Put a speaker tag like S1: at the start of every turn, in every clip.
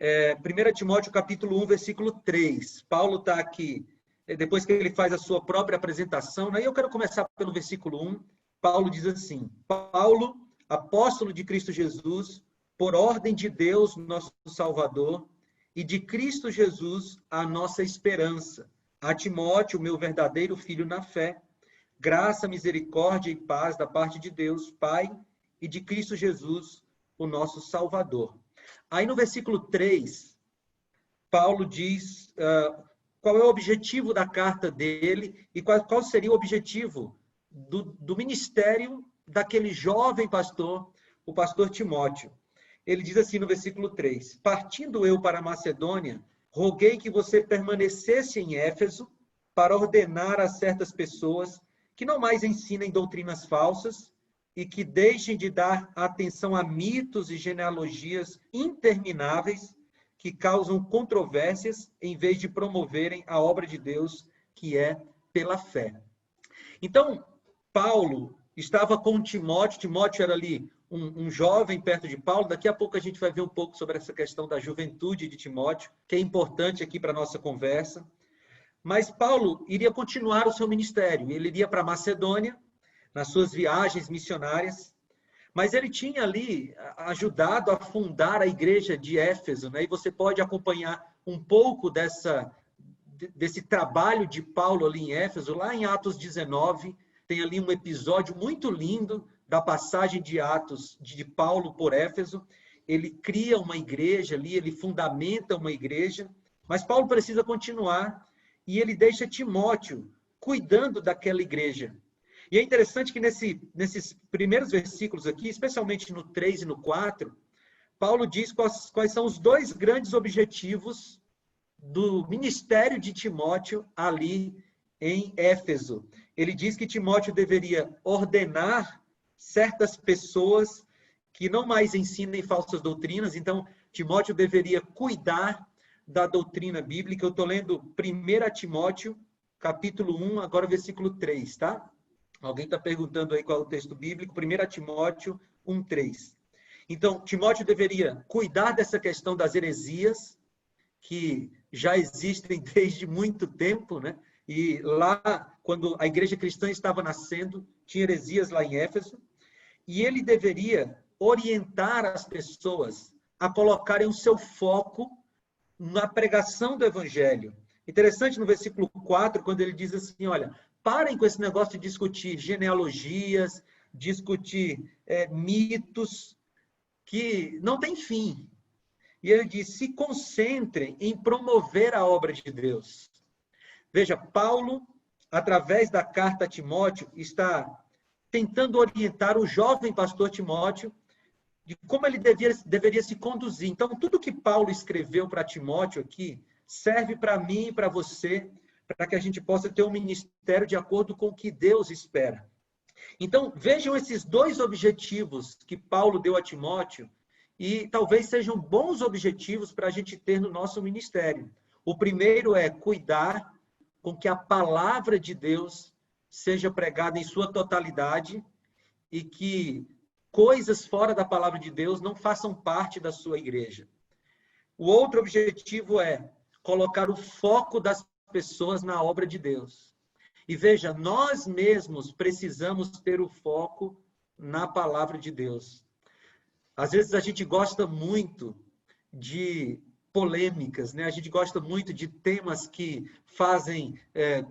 S1: 1 Timóteo capítulo 1, versículo 3. Paulo está aqui, depois que ele faz a sua própria apresentação, né? E eu quero começar pelo versículo 1. Paulo diz assim: Paulo, apóstolo de Cristo Jesus, por ordem de Deus, nosso Salvador, e de Cristo Jesus, a nossa esperança. A Timóteo, meu verdadeiro filho na fé, graça, misericórdia e paz da parte de Deus, Pai, e de Cristo Jesus, o nosso Salvador. Aí no versículo 3, Paulo diz qual é o objetivo da carta dele e qual seria o objetivo do ministério daquele jovem pastor, o pastor Timóteo. Ele diz assim no versículo 3, partindo eu para a Macedônia, roguei que você permanecesse em Éfeso para ordenar a certas pessoas que não mais ensinem doutrinas falsas e que deixem de dar atenção a mitos e genealogias intermináveis que causam controvérsias em vez de promoverem a obra de Deus, que é pela fé. Então, Paulo estava com Timóteo. Timóteo era ali um jovem perto de Paulo. Daqui a pouco a gente vai ver um pouco sobre essa questão da juventude de Timóteo, que é importante aqui para a nossa conversa. Mas Paulo iria continuar o seu ministério. Ele iria para a Macedônia, nas suas viagens missionárias, mas ele tinha ali ajudado a fundar a igreja de Éfeso, né? E você pode acompanhar um pouco desse trabalho de Paulo ali em Éfeso, lá em Atos 19, tem ali um episódio muito lindo da passagem de Atos de Paulo por Éfeso. Ele cria uma igreja ali, ele fundamenta uma igreja, mas Paulo precisa continuar e ele deixa Timóteo cuidando daquela igreja. E é interessante que nesses primeiros versículos aqui, especialmente no 3 e no 4, Paulo diz quais são os dois grandes objetivos do ministério de Timóteo ali em Éfeso. Ele diz que Timóteo deveria ordenar certas pessoas que não mais ensinem falsas doutrinas. Então, Timóteo deveria cuidar da doutrina bíblica. Eu estou lendo 1 Timóteo, capítulo 1, agora versículo 3, tá? Alguém está perguntando aí qual é o texto bíblico? 1 Timóteo 1, 3. Então, Timóteo deveria cuidar dessa questão das heresias, que já existem desde muito tempo, né? E lá, quando a igreja cristã estava nascendo, tinha heresias lá em Éfeso, e ele deveria orientar as pessoas a colocarem o seu foco na pregação do evangelho. Interessante no versículo 4, quando ele diz assim, olha, parem com esse negócio de discutir genealogias, discutir mitos, que não tem fim. E ele diz, se concentrem em promover a obra de Deus. Veja, Paulo, através da carta a Timóteo, está tentando orientar o jovem pastor Timóteo de como ele deveria se conduzir. Então, tudo que Paulo escreveu para Timóteo aqui serve para mim e para você, para que a gente possa ter um ministério de acordo com o que Deus espera. Então, vejam esses dois objetivos que Paulo deu a Timóteo, e talvez sejam bons objetivos para a gente ter no nosso ministério. O primeiro é cuidar com que a palavra de Deus seja pregada em sua totalidade e que coisas fora da palavra de Deus não façam parte da sua igreja. O outro objetivo é colocar o foco das pessoas na obra de Deus. E veja, nós mesmos precisamos ter o foco na palavra de Deus. Às vezes a gente gosta muito de polêmicas, né? A gente gosta muito de temas que fazem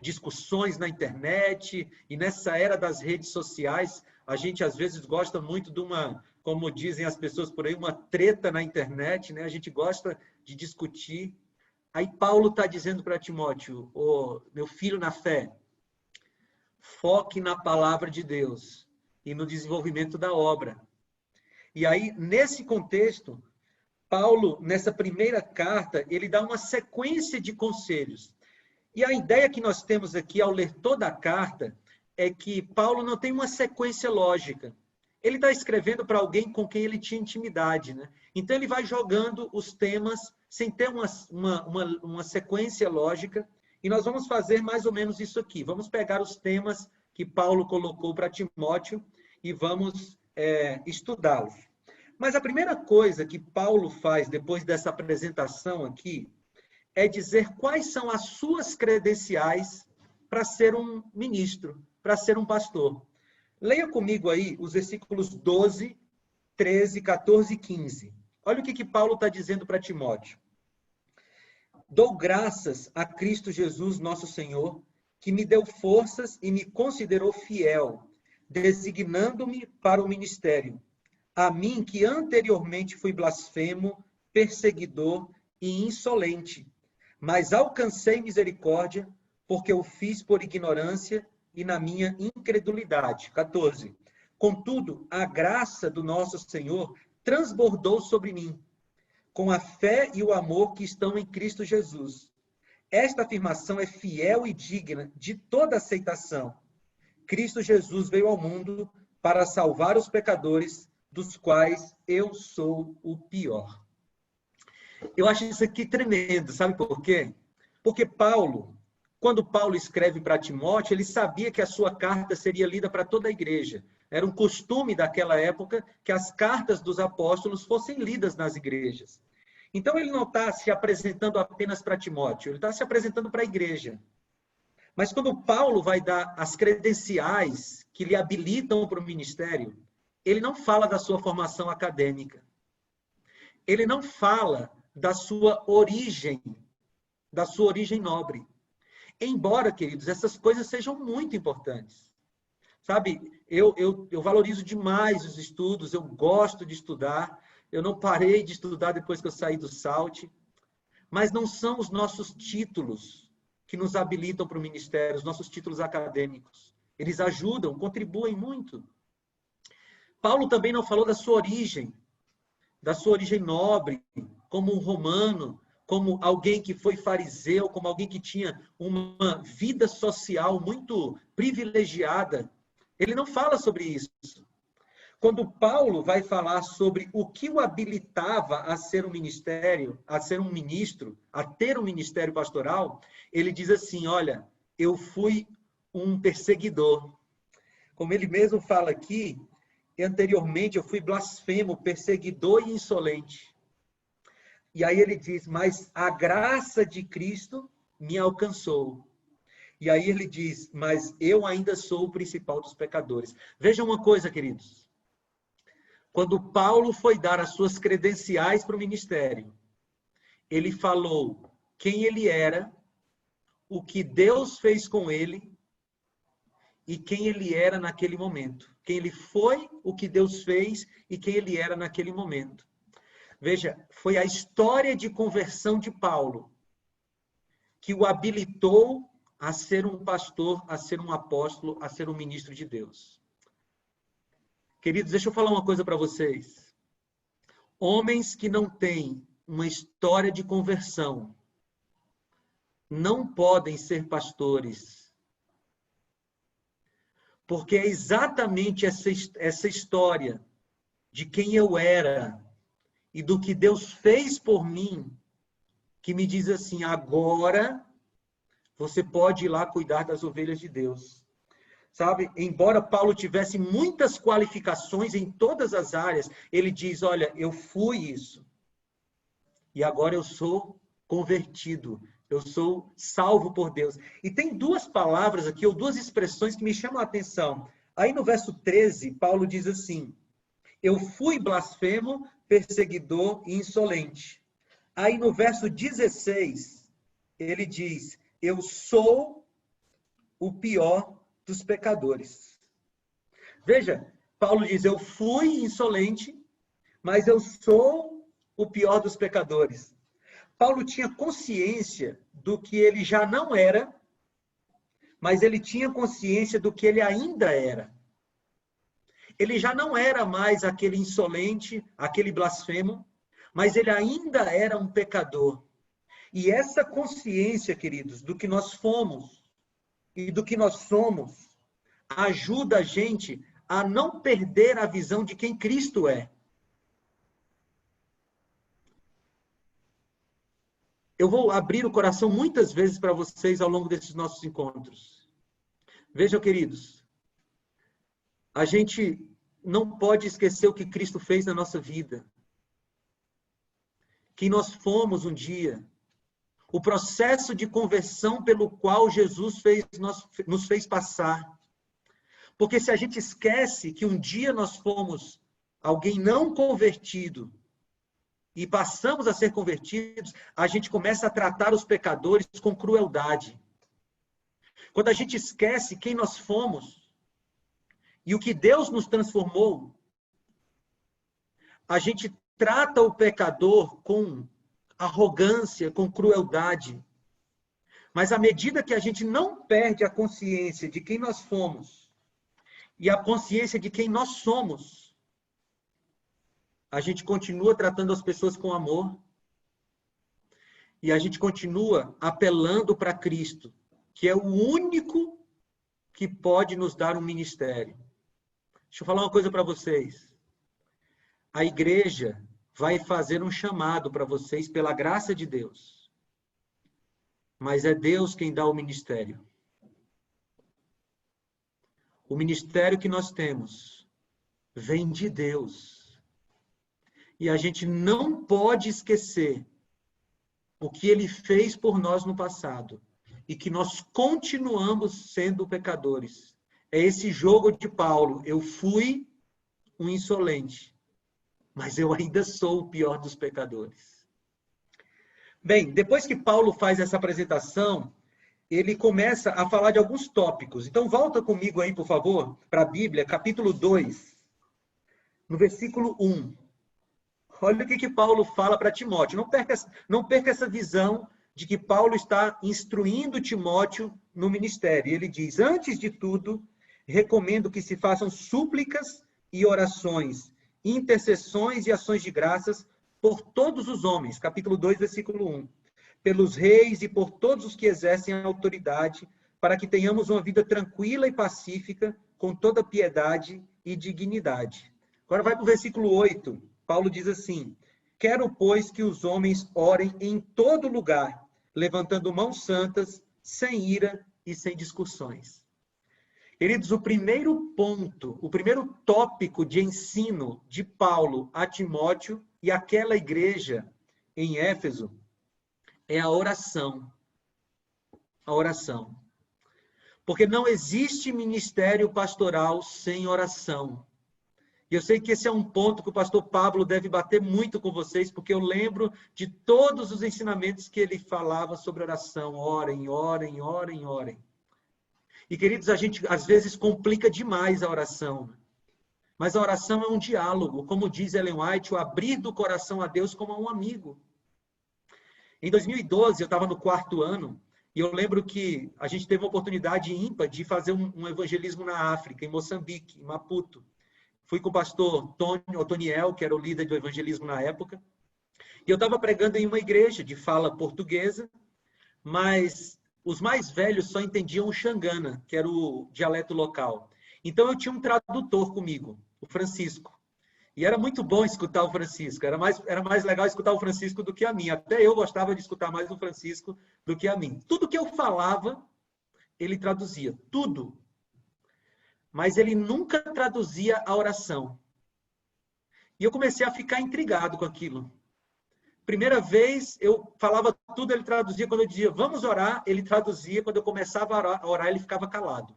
S1: discussões na internet, e nessa era das redes sociais, a gente às vezes gosta muito de uma, como dizem as pessoas por aí, uma treta na internet, né? A gente gosta de discutir. Aí Paulo está dizendo para Timóteo, meu filho na fé, foque na palavra de Deus e no desenvolvimento da obra. E aí, nesse contexto, Paulo, nessa primeira carta, ele dá uma sequência de conselhos. E a ideia que nós temos aqui, ao ler toda a carta, é que Paulo não tem uma sequência lógica. Ele está escrevendo para alguém com quem ele tinha intimidade, né? Então, ele vai jogando os temas sem ter uma sequência lógica. E nós vamos fazer mais ou menos isso aqui. Vamos pegar os temas que Paulo colocou para Timóteo e vamos estudá-los. Mas a primeira coisa que Paulo faz depois dessa apresentação aqui é dizer quais são as suas credenciais para ser um ministro, para ser um pastor. Leia comigo aí os versículos 12, 13, 14 e 15. Olha o que Paulo está dizendo para Timóteo. Dou graças a Cristo Jesus, nosso Senhor, que me deu forças e me considerou fiel, designando-me para o ministério. A mim, que anteriormente fui blasfemo, perseguidor e insolente, mas alcancei misericórdia, porque o fiz por ignorância e na minha incredulidade. 14. Contudo, a graça do nosso Senhor transbordou sobre mim, com a fé e o amor que estão em Cristo Jesus. Esta afirmação é fiel e digna de toda aceitação. Cristo Jesus veio ao mundo para salvar os pecadores, dos quais eu sou o pior. Eu acho isso aqui tremendo, sabe por quê? Porque Paulo, quando Paulo escreve para Timóteo, ele sabia que a sua carta seria lida para toda a igreja. Era um costume daquela época que as cartas dos apóstolos fossem lidas nas igrejas. Então ele não está se apresentando apenas para Timóteo, ele está se apresentando para a igreja. Mas quando Paulo vai dar as credenciais que lhe habilitam para o ministério, ele não fala da sua formação acadêmica. Ele não fala da sua origem nobre. Embora, queridos, essas coisas sejam muito importantes. Sabe, eu valorizo demais os estudos, eu gosto de estudar, eu não parei de estudar depois que eu saí do SALT, mas não são os nossos títulos que nos habilitam para o ministério, os nossos títulos acadêmicos. Eles ajudam, contribuem muito. Paulo também não falou da sua origem nobre, como um romano, como alguém que foi fariseu, como alguém que tinha uma vida social muito privilegiada. Ele não fala sobre isso. Quando Paulo vai falar sobre o que o habilitava a ser um ministério, a ser um ministro, a ter um ministério pastoral, ele diz assim, olha, eu fui um perseguidor. Como ele mesmo fala aqui, anteriormente eu fui blasfemo, perseguidor e insolente. E aí ele diz, mas a graça de Cristo me alcançou. E aí ele diz, mas eu ainda sou o principal dos pecadores. Vejam uma coisa, queridos. Quando Paulo foi dar as suas credenciais para o ministério, ele falou quem ele era, o que Deus fez com ele e quem ele era naquele momento. Quem ele foi, o que Deus fez e quem ele era naquele momento. Veja, foi a história de conversão de Paulo que o habilitou a ser um pastor, a ser um apóstolo, a ser um ministro de Deus. Queridos, deixa eu falar uma coisa para vocês. Homens que não têm uma história de conversão não podem ser pastores. Porque é exatamente essa história de quem eu era e do que Deus fez por mim que me diz assim, agora você pode ir lá cuidar das ovelhas de Deus. Sabe, embora Paulo tivesse muitas qualificações em todas as áreas, ele diz, olha, eu fui isso. E agora eu sou convertido. Eu sou salvo por Deus. E tem duas palavras aqui, ou duas expressões que me chamam a atenção. Aí no verso 13, Paulo diz assim, eu fui blasfemo, perseguidor e insolente. Aí no verso 16, ele diz, eu sou o pior dos pecadores. Veja, Paulo diz, eu fui insolente, mas eu sou o pior dos pecadores. Paulo tinha consciência do que ele já não era, mas ele tinha consciência do que ele ainda era. Ele já não era mais aquele insolente, aquele blasfemo, mas ele ainda era um pecador. E essa consciência, queridos, do que nós fomos e do que nós somos, ajuda a gente a não perder a visão de quem Cristo é. Eu vou abrir o coração muitas vezes para vocês ao longo desses nossos encontros. Vejam, queridos, a gente não pode esquecer o que Cristo fez na nossa vida. Quem nós fomos um dia. O processo de conversão pelo qual Jesus nos fez passar. Porque se a gente esquece que um dia nós fomos alguém não convertido e passamos a ser convertidos, a gente começa a tratar os pecadores com crueldade. Quando a gente esquece quem nós fomos e o que Deus nos transformou, a gente trata o pecador com arrogância, com crueldade. Mas à medida que a gente não perde a consciência de quem nós fomos e a consciência de quem nós somos, a gente continua tratando as pessoas com amor e a gente continua apelando para Cristo, que é o único que pode nos dar um ministério. Deixa eu falar uma coisa para vocês. A igreja vai fazer um chamado para vocês pela graça de Deus. Mas é Deus quem dá o ministério. O ministério que nós temos vem de Deus. E a gente não pode esquecer o que Ele fez por nós no passado. E que nós continuamos sendo pecadores. É esse jogo de Paulo. Eu fui um insolente, mas eu ainda sou o pior dos pecadores. Bem, depois que Paulo faz essa apresentação, ele começa a falar de alguns tópicos. Então, volta comigo aí, por favor, para a Bíblia, capítulo 2, no versículo 1. Olha o que Paulo fala para Timóteo. Não perca essa visão de que Paulo está instruindo Timóteo no ministério. Ele diz, antes de tudo, recomendo que se façam súplicas e orações, intercessões e ações de graças por todos os homens, capítulo 2, versículo 1, pelos reis e por todos os que exercem a autoridade, para que tenhamos uma vida tranquila e pacífica, com toda piedade e dignidade. Agora vai para o versículo 8, Paulo diz assim, quero, pois, que os homens orem em todo lugar, levantando mãos santas, sem ira e sem discussões. Queridos, o primeiro ponto, o primeiro tópico de ensino de Paulo a Timóteo e aquela igreja em Éfeso é a oração. A oração. Porque não existe ministério pastoral sem oração. E eu sei que esse é um ponto que o pastor Pablo deve bater muito com vocês, porque eu lembro de todos os ensinamentos que ele falava sobre oração. Orem, orem, orem, orem. E, queridos, a gente às vezes complica demais a oração. Mas a oração é um diálogo. Como diz Ellen White, o abrir do coração a Deus como a um amigo. Em 2012, eu estava no 4º ano, e eu lembro que a gente teve uma oportunidade ímpar de fazer um evangelismo na África, em Moçambique, em Maputo. Fui com o pastor Otoniel, que era o líder do evangelismo na época. E eu estava pregando em uma igreja de fala portuguesa, mas os mais velhos só entendiam o Xangana, que era o dialeto local. Então eu tinha um tradutor comigo, o Francisco. E era muito bom escutar o Francisco. Era mais legal escutar o Francisco do que a mim. Até eu gostava de escutar mais o Francisco do que a mim. Tudo que eu falava, ele traduzia. Tudo. Mas ele nunca traduzia a oração. E eu comecei a ficar intrigado com aquilo. Primeira vez, eu falava tudo, ele traduzia. Quando eu dizia, vamos orar, ele traduzia. Quando eu começava a orar, ele ficava calado.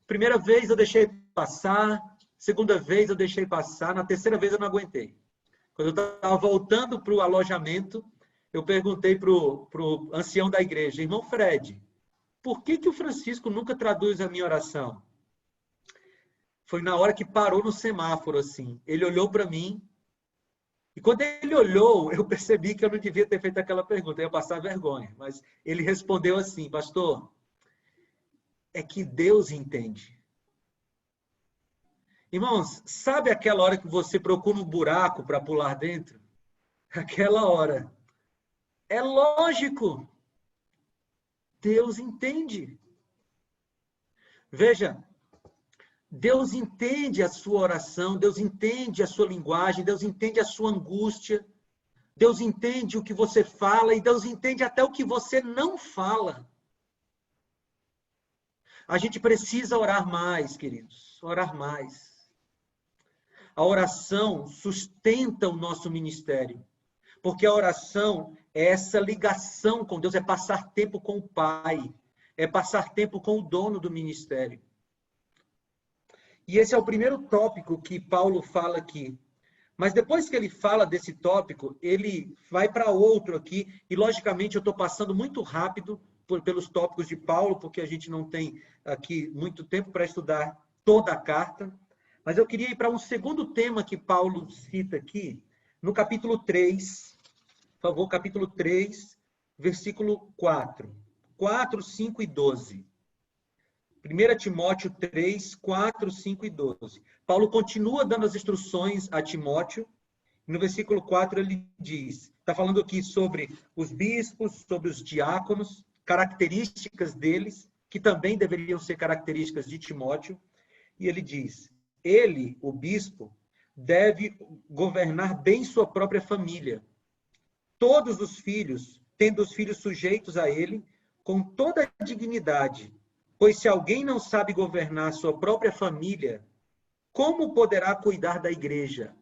S1: Primeira vez, eu deixei passar. Segunda vez, eu deixei passar. Na terceira vez, eu não aguentei. Quando eu estava voltando para o alojamento, eu perguntei para o ancião da igreja, irmão Fred, por que o Francisco nunca traduz a minha oração? Foi na hora que parou no semáforo, assim. Ele olhou para mim. E quando ele olhou, eu percebi que eu não devia ter feito aquela pergunta, eu ia passar vergonha. Mas ele respondeu assim, pastor, é que Deus entende. Irmãos, sabe aquela hora que você procura um buraco para pular dentro? Aquela hora. É lógico. Deus entende. Veja, Deus entende a sua oração, Deus entende a sua linguagem, Deus entende a sua angústia, Deus entende o que você fala e Deus entende até o que você não fala. A gente precisa orar mais, queridos, orar mais. A oração sustenta o nosso ministério. Porque a oração é essa ligação com Deus, é passar tempo com o Pai, é passar tempo com o dono do ministério. E esse é o primeiro tópico que Paulo fala aqui. Mas depois que ele fala desse tópico, ele vai para outro aqui, e logicamente eu estou passando muito rápido pelos tópicos de Paulo, porque a gente não tem aqui muito tempo para estudar toda a carta. Mas eu queria ir para um segundo tema que Paulo cita aqui, no capítulo 3, por favor, capítulo 3, versículo 4. 4, 5 e 12. 1 Timóteo 3, 4, 5 e 12. Paulo continua dando as instruções a Timóteo. No versículo 4 ele diz, está falando aqui sobre os bispos, sobre os diáconos, características deles, que também deveriam ser características de Timóteo. E ele diz, ele, o bispo, deve governar bem sua própria família. Todos os filhos, tendo os filhos sujeitos a ele, com toda a dignidade, pois se alguém não sabe governar sua própria família, como poderá cuidar da igreja?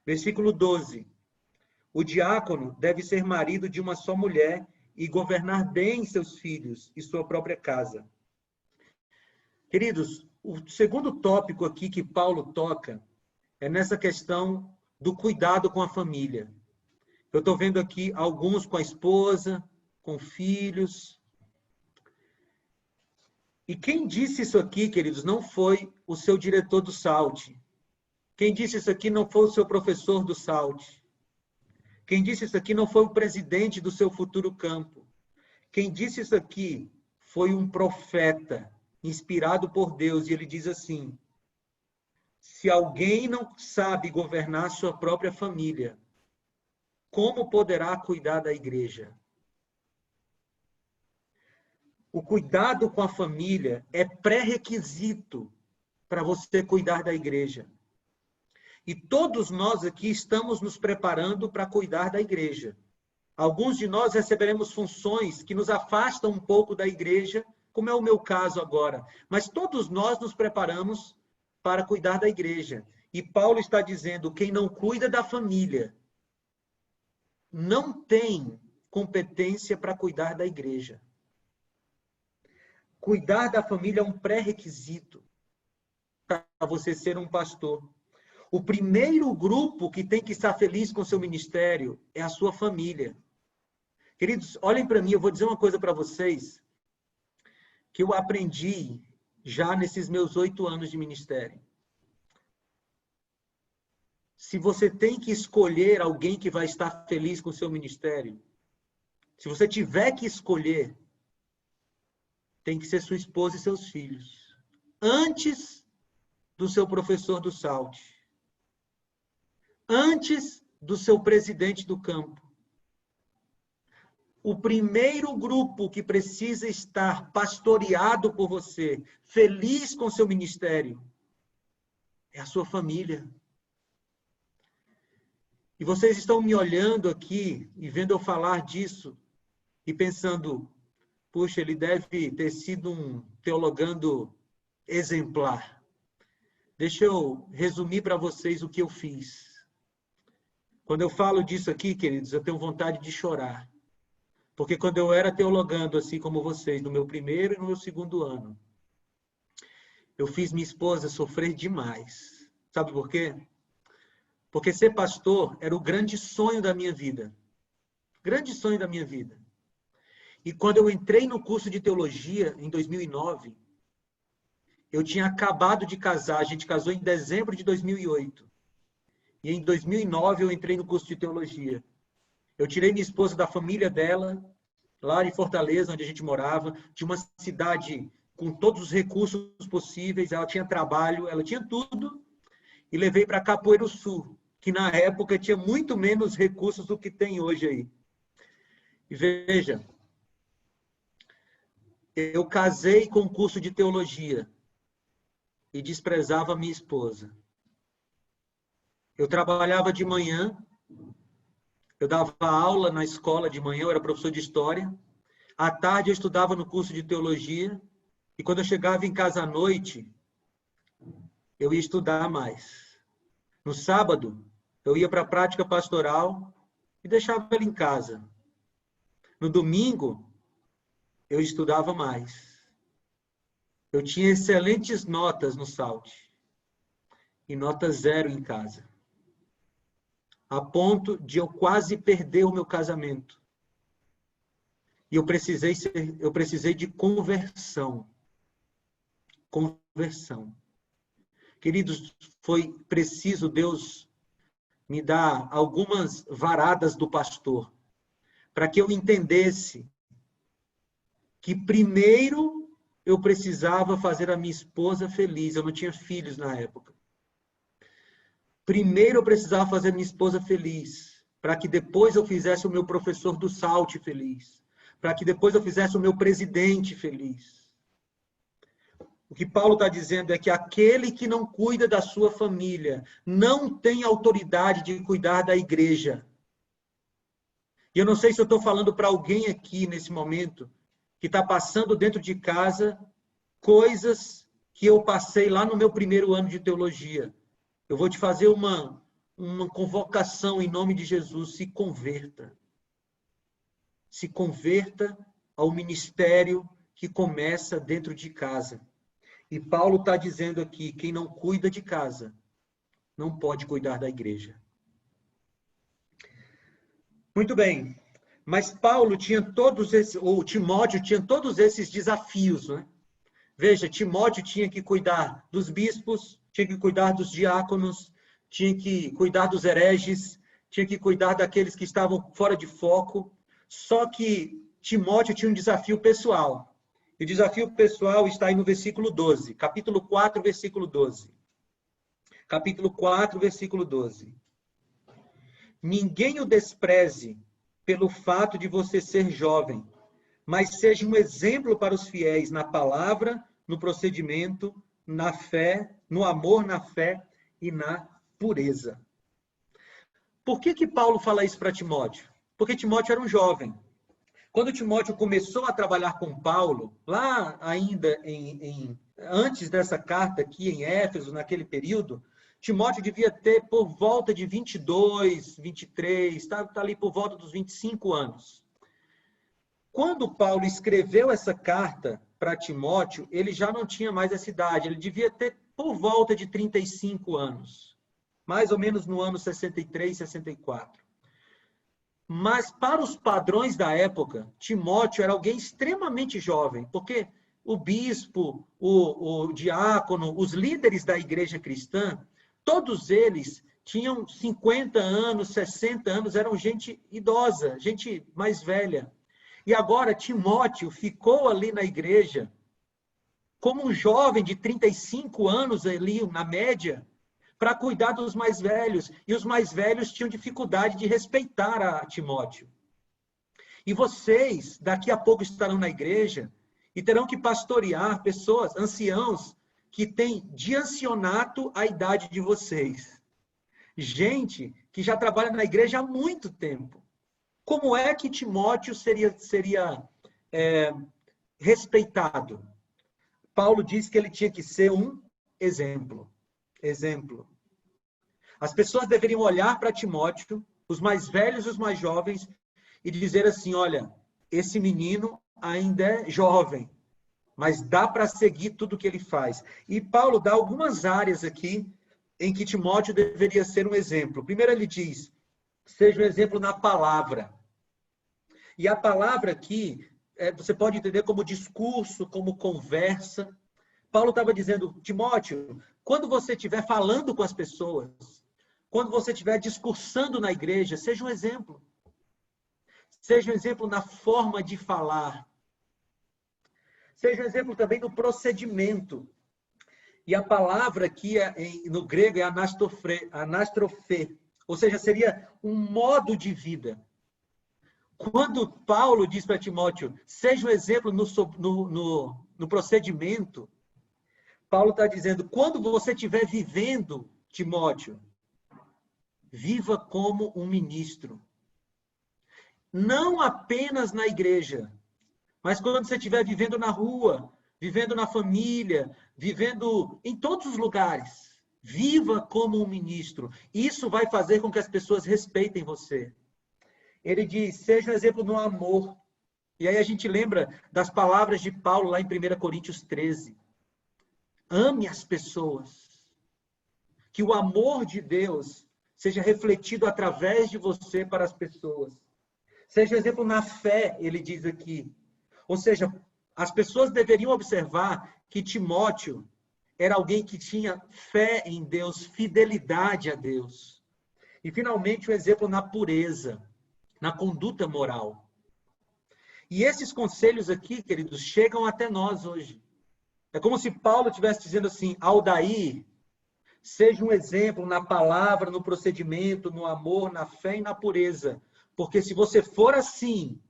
S1: Versículo 12. O diácono deve ser marido de uma só mulher e governar bem seus filhos e sua própria casa. Queridos, o segundo tópico aqui que Paulo toca é nessa questão do cuidado com a família. Eu estou vendo aqui alguns com a esposa, com filhos. E quem disse isso aqui, queridos, não foi o seu diretor do SALT. Quem disse isso aqui não foi o seu professor do SALT. Quem disse isso aqui não foi o presidente do seu futuro campo. Quem disse isso aqui foi um profeta inspirado por Deus. E ele diz assim, se alguém não sabe governar sua própria família, como poderá cuidar da igreja? O cuidado com a família é pré-requisito para você cuidar da igreja. E todos nós aqui estamos nos preparando para cuidar da igreja. Alguns de nós receberemos funções que nos afastam um pouco da igreja, como é o meu caso agora. Mas todos nós nos preparamos para cuidar da igreja. E Paulo está dizendo, quem não cuida da família não tem competência para cuidar da igreja. Cuidar da família é um pré-requisito para você ser um pastor. O primeiro grupo que tem que estar feliz com o seu ministério é a sua família. Queridos, olhem para mim, eu vou dizer uma coisa para vocês que eu aprendi já nesses meus 8 anos de ministério. Se você tem que escolher alguém que vai estar feliz com o seu ministério, se você tiver que escolher, tem que ser sua esposa e seus filhos. Antes do seu professor do SALT. Antes do seu presidente do campo. O primeiro grupo que precisa estar pastoreado por você, feliz com seu ministério, é a sua família. E vocês estão me olhando aqui e vendo eu falar disso e pensando, puxa, ele deve ter sido um teologando exemplar. Deixa eu resumir para vocês o que eu fiz. Quando eu falo disso aqui, queridos, eu tenho vontade de chorar. Porque quando eu era teologando, assim como vocês, no meu primeiro e no meu segundo ano, eu fiz minha esposa sofrer demais. Sabe por quê? Porque ser pastor era o grande sonho da minha vida. Grande sonho da minha vida. E quando eu entrei no curso de teologia, em 2009, eu tinha acabado de casar. A gente casou em dezembro de 2008. E em 2009 eu entrei no curso de teologia. Eu tirei minha esposa da família dela, lá em Fortaleza, onde a gente morava, de uma cidade com todos os recursos possíveis. Ela tinha trabalho, ela tinha tudo. E levei para Capoeiro Sul, que na época tinha muito menos recursos do que tem hoje aí. E veja, eu casei com o curso de teologia e desprezava minha esposa. Eu trabalhava de manhã, eu dava aula na escola de manhã, eu era professor de história. À tarde eu estudava no curso de teologia e quando eu chegava em casa à noite, eu ia estudar mais. No sábado, eu ia para a prática pastoral e deixava ela em casa. No domingo, eu estudava mais. Eu tinha excelentes notas no SALT e nota 0 em casa, a ponto de eu quase perder o meu casamento. E eu precisei de conversão. Conversão. Queridos, foi preciso Deus me dar algumas varadas do pastor para que eu entendesse que primeiro eu precisava fazer a minha esposa feliz. Eu não tinha filhos na época. Primeiro eu precisava fazer minha esposa feliz, para que depois eu fizesse o meu professor do SALT feliz, para que depois eu fizesse o meu presidente feliz. O que Paulo está dizendo é que aquele que não cuida da sua família não tem autoridade de cuidar da igreja. E eu não sei se eu estou falando para alguém aqui nesse momento que está passando dentro de casa coisas que eu passei lá no meu primeiro ano de teologia. Eu vou te fazer uma convocação em nome de Jesus. Se converta. Se converta ao ministério que começa dentro de casa. E Paulo está dizendo aqui, quem não cuida de casa, não pode cuidar da igreja. Muito bem. Mas Paulo tinha todos esses, ou Timóteo tinha todos esses desafios, né? Veja, Timóteo tinha que cuidar dos bispos, tinha que cuidar dos diáconos, tinha que cuidar dos hereges, tinha que cuidar daqueles que estavam fora de foco. Só que Timóteo tinha um desafio pessoal. E o desafio pessoal está aí no versículo 12, capítulo 4, versículo 12. Capítulo 4, versículo 12. Ninguém o despreze pelo fato de você ser jovem, mas seja um exemplo para os fiéis na palavra, no procedimento, na fé, no amor, na fé e na pureza. Por que Paulo fala isso para Timóteo? Porque Timóteo era um jovem. Quando Timóteo começou a trabalhar com Paulo, lá ainda antes dessa carta aqui em Éfeso, naquele período, Timóteo devia ter por volta de 22, 23, está ali por volta dos 25 anos. Quando Paulo escreveu essa carta para Timóteo, ele já não tinha mais essa idade, ele devia ter por volta de 35 anos, mais ou menos no ano 63, 64. Mas para os padrões da época, Timóteo era alguém extremamente jovem, porque o bispo, o diácono, os líderes da igreja cristã, todos eles tinham 50 anos, 60 anos, eram gente idosa, gente mais velha. E agora Timóteo ficou ali na igreja como um jovem de 35 anos ali, na média, para cuidar dos mais velhos. E os mais velhos tinham dificuldade de respeitar a Timóteo. E vocês, daqui a pouco, estarão na igreja e terão que pastorear pessoas, anciãos, que têm de ancianato a idade de vocês. Gente que já trabalha na igreja há muito tempo. Como é que Timóteo seria respeitado? Paulo diz que ele tinha que ser um exemplo. Exemplo. As pessoas deveriam olhar para Timóteo, os mais velhos e os mais jovens, e dizer assim, olha, esse menino ainda é jovem, mas dá para seguir tudo que ele faz. E Paulo dá algumas áreas aqui em que Timóteo deveria ser um exemplo. Primeiro ele diz, seja um exemplo na palavra. E a palavra aqui, você pode entender como discurso, como conversa. Paulo estava dizendo, Timóteo, quando você estiver falando com as pessoas, quando você estiver discursando na igreja, seja um exemplo. Seja um exemplo na forma de falar. Seja um exemplo também no procedimento. E a palavra aqui no grego é anastrofê, ou seja, seria um modo de vida. Quando Paulo diz para Timóteo, seja um exemplo no procedimento, Paulo está dizendo, quando você estiver vivendo, Timóteo, viva como um ministro. Não apenas na igreja, mas quando você estiver vivendo na rua, vivendo na família, vivendo em todos os lugares. Viva como um ministro. Isso vai fazer com que as pessoas respeitem você. Ele diz, seja um exemplo no amor. E aí a gente lembra das palavras de Paulo lá em 1 Coríntios 13. Ame as pessoas. Que o amor de Deus seja refletido através de você para as pessoas. Seja um exemplo na fé, ele diz aqui. Ou seja, as pessoas deveriam observar que Timóteo era alguém que tinha fé em Deus, fidelidade a Deus. E, finalmente, o exemplo na pureza, na conduta moral. E esses conselhos aqui, queridos, chegam até nós hoje. É como se Paulo estivesse dizendo assim, Aldair, seja um exemplo na palavra, no procedimento, no amor, na fé e na pureza. Porque se você for assim,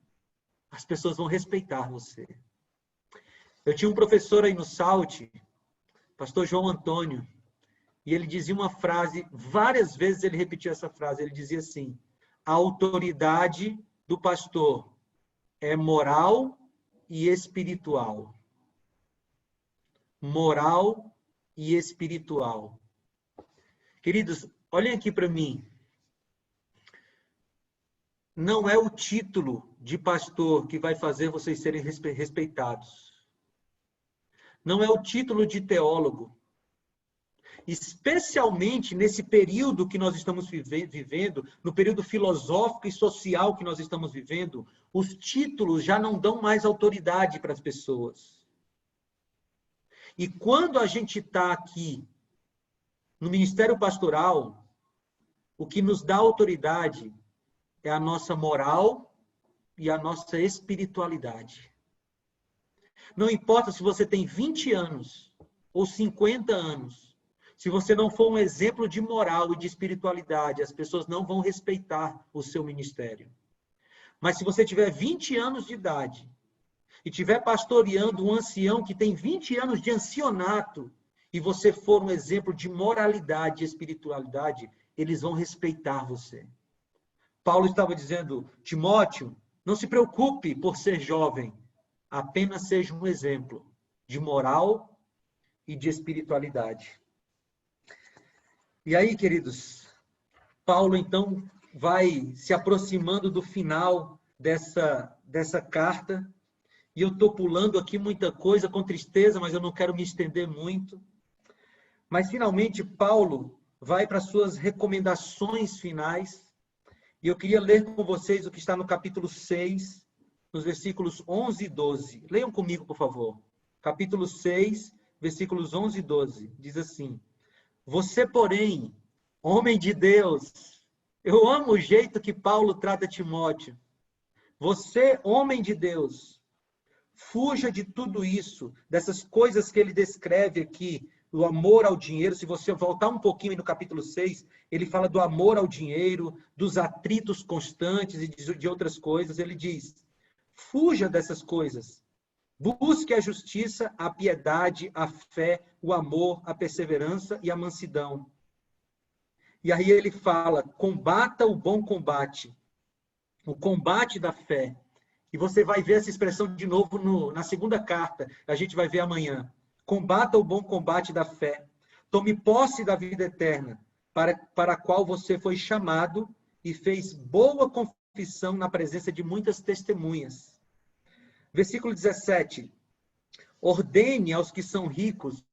S1: as pessoas vão respeitar você. Eu tinha um professor aí no SALT, pastor João Antônio, e ele dizia uma frase, várias vezes ele repetiu essa frase, ele dizia assim, a autoridade do pastor é moral e espiritual. Moral e espiritual. Queridos, olhem aqui para mim. Não é o título de pastor que vai fazer vocês serem respeitados. Não é o título de teólogo. Especialmente nesse período que nós estamos vivendo, no período filosófico e social que nós estamos vivendo, os títulos já não dão mais autoridade para as pessoas. E quando a gente está aqui no ministério pastoral, o que nos dá autoridade é a nossa moral e a nossa espiritualidade. Não importa se você tem 20 anos ou 50 anos, se você não for um exemplo de moral e de espiritualidade, as pessoas não vão respeitar o seu ministério. Mas se você tiver 20 anos de idade e estiver pastoreando um ancião que tem 20 anos de ancianato, e você for um exemplo de moralidade e espiritualidade, eles vão respeitar você. Paulo estava dizendo, Timóteo, não se preocupe por ser jovem, apenas seja um exemplo de moral e de espiritualidade. E aí, queridos, Paulo então vai se aproximando do final dessa carta, e eu estou pulando aqui muita coisa com tristeza, mas eu não quero me estender muito. Mas, finalmente, Paulo vai para as suas recomendações finais. E eu queria ler com vocês o que está no capítulo 6, nos versículos 11 e 12. Leiam comigo, por favor. Capítulo 6, versículos 11 e 12. Diz assim, você, porém, homem de Deus, eu amo o jeito que Paulo trata Timóteo. Você, homem de Deus, fuja de tudo isso, dessas coisas que ele descreve aqui, do amor ao dinheiro. Se você voltar um pouquinho no capítulo 6, ele fala do amor ao dinheiro, dos atritos constantes e de outras coisas. Ele diz, fuja dessas coisas. Busque a justiça, a piedade, a fé, o amor, a perseverança e a mansidão. E aí ele fala, combata o bom combate, o combate da fé. E você vai ver essa expressão de novo na segunda carta, a gente vai ver amanhã. Combata o bom combate da fé. Tome posse da vida eterna, para a qual você foi chamado e fez boa confissão na presença de muitas testemunhas. Versículo 17. Ordene aos que são ricos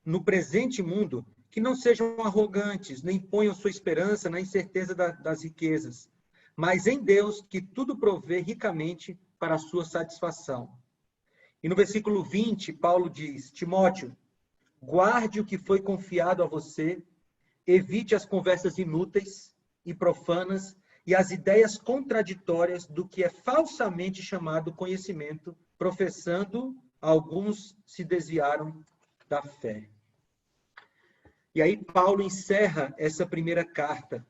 S1: no presente mundo que não sejam arrogantes, nem ponham sua esperança na incerteza das riquezas, mas em Deus, que tudo provê ricamente para a sua satisfação. E no versículo 20, Paulo diz, Timóteo, guarde o que foi confiado a você, evite as conversas inúteis e profanas e as ideias contraditórias do que é falsamente chamado conhecimento, professando, alguns se desviaram da fé. E aí Paulo encerra essa primeira carta.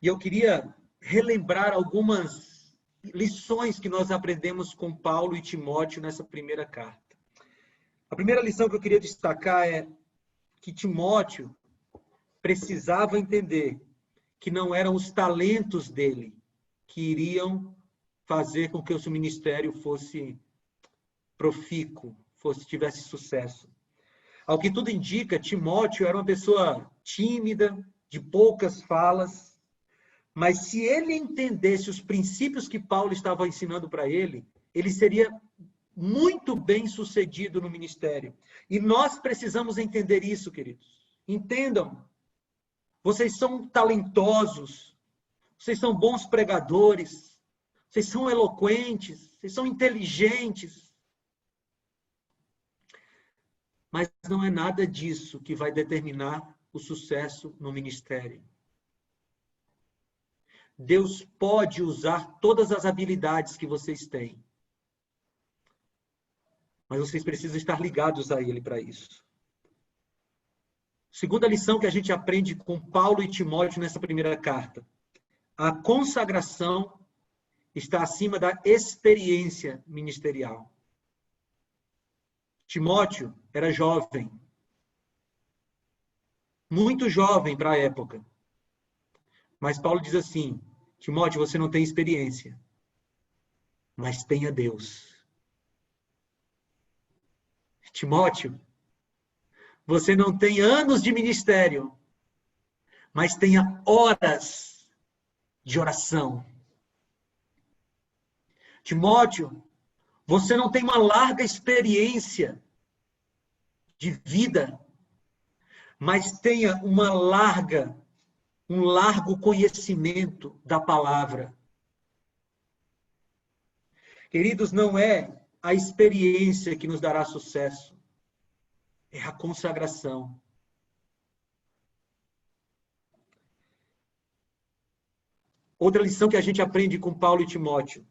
S1: E eu queria relembrar algumas lições que nós aprendemos com Paulo e Timóteo nessa primeira carta. A primeira lição que eu queria destacar é que Timóteo precisava entender que não eram os talentos dele que iriam fazer com que o seu ministério fosse profícuo, tivesse sucesso. Ao que tudo indica, Timóteo era uma pessoa tímida, de poucas falas, mas se ele entendesse os princípios que Paulo estava ensinando para ele, ele seria muito bem sucedido no ministério. E nós precisamos entender isso, queridos. Entendam. Vocês são talentosos, vocês são bons pregadores, vocês são eloquentes, vocês são inteligentes. Mas não é nada disso que vai determinar o sucesso no ministério. Deus pode usar todas as habilidades que vocês têm. Mas vocês precisam estar ligados a Ele para isso. Segunda lição que a gente aprende com Paulo e Timóteo nessa primeira carta. A consagração está acima da experiência ministerial. Timóteo era jovem. Muito jovem para a época. Mas Paulo diz assim, Timóteo, você não tem experiência, mas tenha Deus. Timóteo, você não tem anos de ministério, mas tenha horas de oração. Timóteo, você não tem uma larga experiência de vida, mas tenha um largo conhecimento da palavra. Queridos, não é a experiência que nos dará sucesso, é a consagração. Outra lição que a gente aprende com Paulo e Timóteo.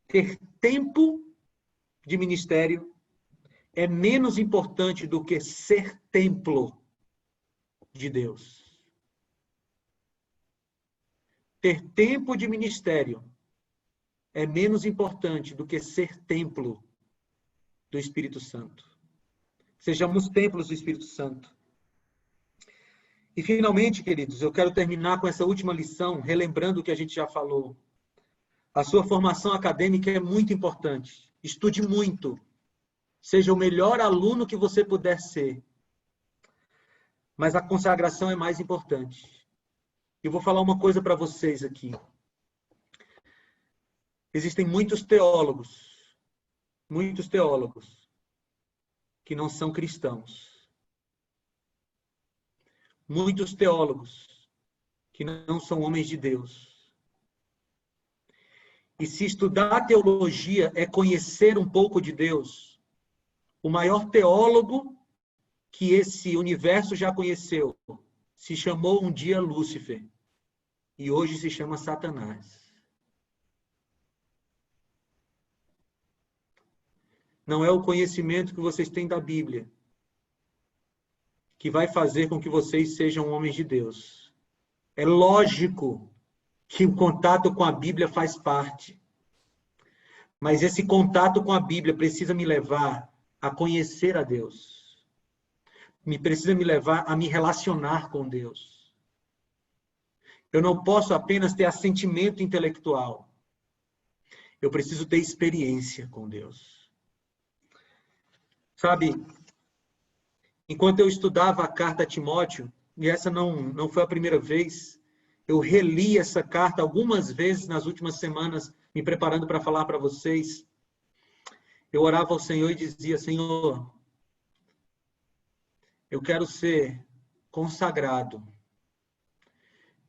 S1: Ter tempo de ministério é menos importante do que ser templo de Deus. Ter tempo de ministério é menos importante do que ser templo do Espírito Santo. Sejamos templos do Espírito Santo. E finalmente, queridos, eu quero terminar com essa última lição, relembrando o que a gente já falou. A sua formação acadêmica é muito importante. Estude muito. Seja o melhor aluno que você puder ser. Mas a consagração é mais importante. Eu vou falar uma coisa para vocês aqui. Existem muitos teólogos que não são cristãos. Muitos teólogos que não são homens de Deus. E se estudar teologia é conhecer um pouco de Deus, o maior teólogo que esse universo já conheceu se chamou um dia Lúcifer e hoje se chama Satanás. Não é o conhecimento que vocês têm da Bíblia que vai fazer com que vocês sejam homens de Deus. É lógico que o contato com a Bíblia faz parte. Mas esse contato com a Bíblia precisa me levar a conhecer a Deus. Precisa me levar a me relacionar com Deus. Eu não posso apenas ter assentimento intelectual. Eu preciso ter experiência com Deus. Sabe, enquanto eu estudava a carta a Timóteo, e essa não foi a primeira vez, eu reli essa carta algumas vezes nas últimas semanas, me preparando para falar para vocês. Eu orava ao Senhor e dizia, Senhor, eu quero ser consagrado.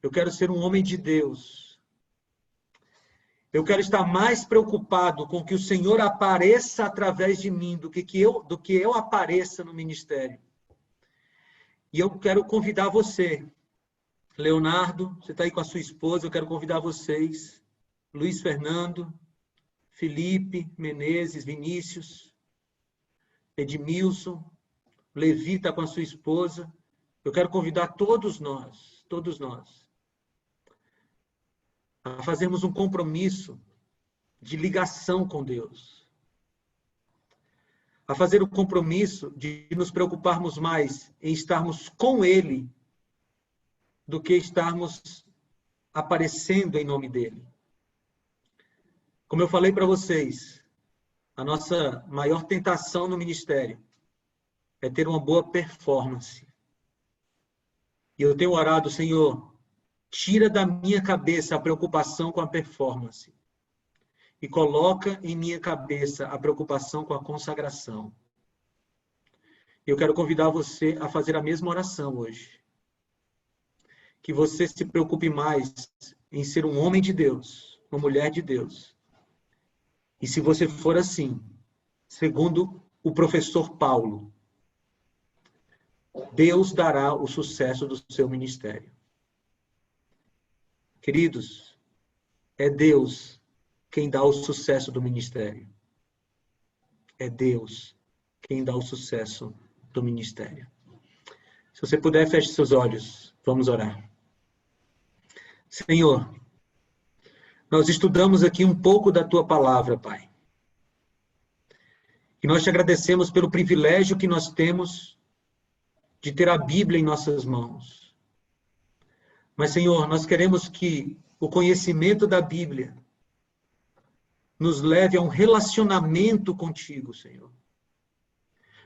S1: Eu quero ser um homem de Deus. Eu quero estar mais preocupado com que o Senhor apareça através de mim do que eu apareça no ministério. E eu quero convidar você, Leonardo, você está aí com a sua esposa, eu quero convidar vocês, Luiz Fernando, Felipe, Menezes, Vinícius, Edmilson, Levi está com a sua esposa. Eu quero convidar todos nós, a fazermos um compromisso de ligação com Deus. A fazer o compromisso de nos preocuparmos mais em estarmos com Ele do que estarmos aparecendo em nome dEle. Como eu falei para vocês, a nossa maior tentação no ministério é ter uma boa performance. E eu tenho orado, Senhor, tira da minha cabeça a preocupação com a performance e coloca em minha cabeça a preocupação com a consagração. Eu quero convidar você a fazer a mesma oração hoje. Que você se preocupe mais em ser um homem de Deus, uma mulher de Deus. E se você for assim, segundo o professor Paulo, Deus dará o sucesso do seu ministério. Queridos, é Deus quem dá o sucesso do ministério. É Deus quem dá o sucesso do ministério. Se você puder, feche seus olhos. Vamos orar. Senhor, nós estudamos aqui um pouco da Tua palavra, Pai. E nós te agradecemos pelo privilégio que nós temos de ter a Bíblia em nossas mãos. Mas, Senhor, nós queremos que o conhecimento da Bíblia nos leve a um relacionamento contigo, Senhor.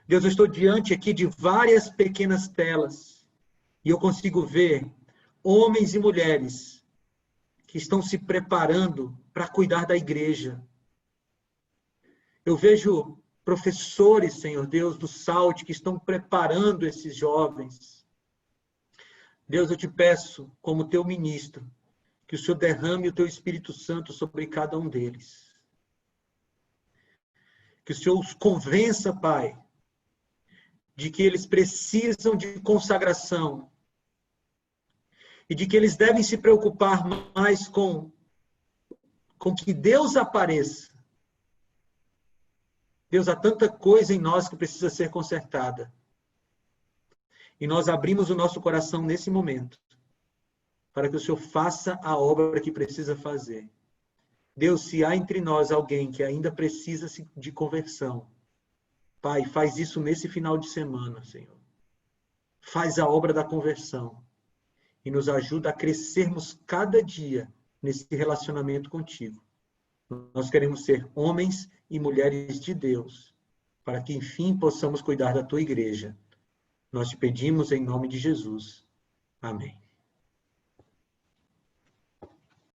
S1: Deus, eu estou diante aqui de várias pequenas telas e eu consigo ver homens e mulheres que estão se preparando para cuidar da igreja. Eu vejo professores, Senhor Deus, do SALT, que estão preparando esses jovens. Deus, eu te peço, como teu ministro, que o Senhor derrame o teu Espírito Santo sobre cada um deles. Que o Senhor os convença, Pai, de que eles precisam de consagração e de que eles devem se preocupar mais com que Deus apareça. Deus, há tanta coisa em nós que precisa ser consertada. E nós abrimos o nosso coração nesse momento para que o Senhor faça a obra que precisa fazer. Deus, se há entre nós alguém que ainda precisa de conversão, Pai, faz isso nesse final de semana, Senhor. Faz a obra da conversão e nos ajuda a crescermos cada dia nesse relacionamento contigo. Nós queremos ser homens e mulheres de Deus, para que, enfim, possamos cuidar da tua igreja. Nós te pedimos em nome de Jesus. Amém.